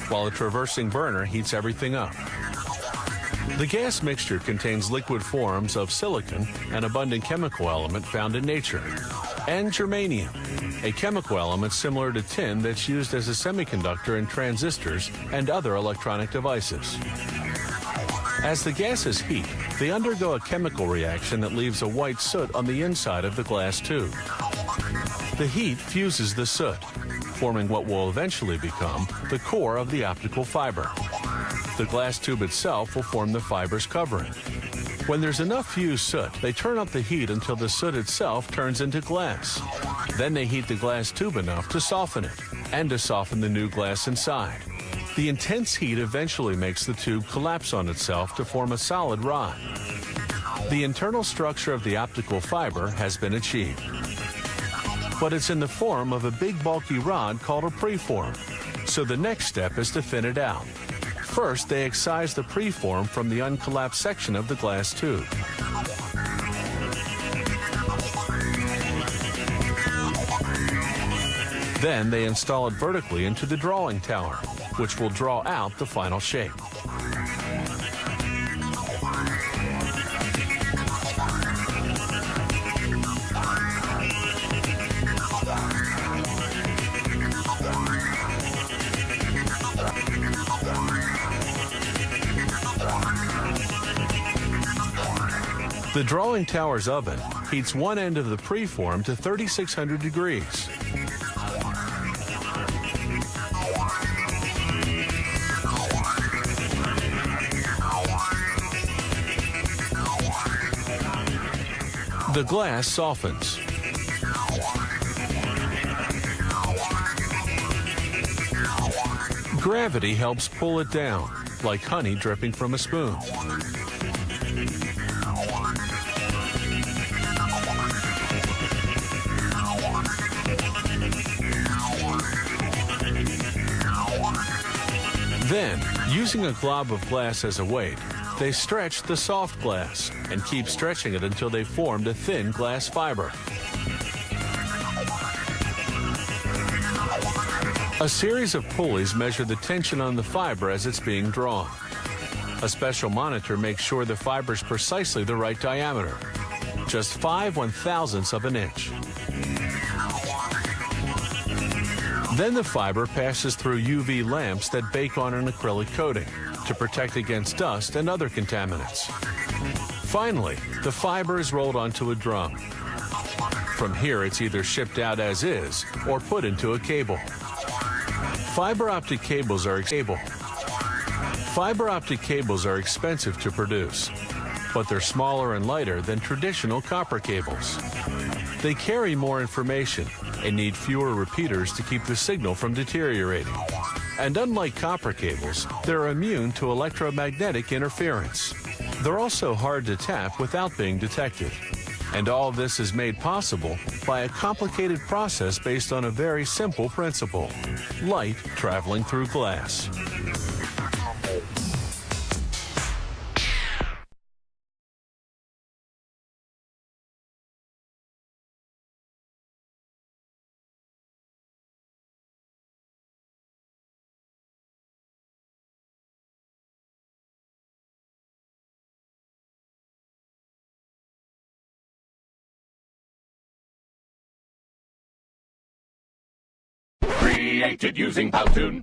while a traversing burner heats everything up. The gas mixture contains liquid forms of silicon, an abundant chemical element found in nature, and germanium, a chemical element similar to tin that's used as a semiconductor in transistors and other electronic devices. As the gases heat, they undergo a chemical reaction that leaves a white soot on the inside of the glass tube. The heat fuses the soot, forming what will eventually become the core of the optical fiber. The glass tube itself will form the fiber's covering. When there's enough fused soot, they turn up the heat until the soot itself turns into glass. Then they heat the glass tube enough to soften it, and to soften the new glass inside. The intense heat eventually makes the tube collapse on itself to form a solid rod. The internal structure of the optical fiber has been achieved. But it's in the form of a big bulky rod called a preform. So the next step is to thin it out. First, they excise the preform from the uncollapsed section of the glass tube. Then they install it vertically into the drawing tower, which will draw out the final shape. The drawing tower's oven heats one end of the preform to 3,600 degrees. The glass softens. Gravity helps pull it down, like honey dripping from a spoon. Then, using a glob of glass as a weight, they stretch the soft glass and keep stretching it until they formed a thin glass fiber. A series of pulleys measure the tension on the fiber as it's being drawn. A special monitor makes sure the fiber's precisely the right diameter, just 5/1000ths of an inch. Then the fiber passes through UV lamps that bake on an acrylic coating to protect against dust and other contaminants. Finally, the fiber is rolled onto a drum. From here, it's either shipped out as is or put into a cable. Fiber optic cables are expensive to produce, but they're smaller and lighter than traditional copper cables. They carry more information and need fewer repeaters to keep the signal from deteriorating. And unlike copper cables, they're immune to electromagnetic interference. They're also hard to tap without being detected. And all this is made possible by a complicated process based on a very simple principle: light traveling through glass. Created using Powtoon.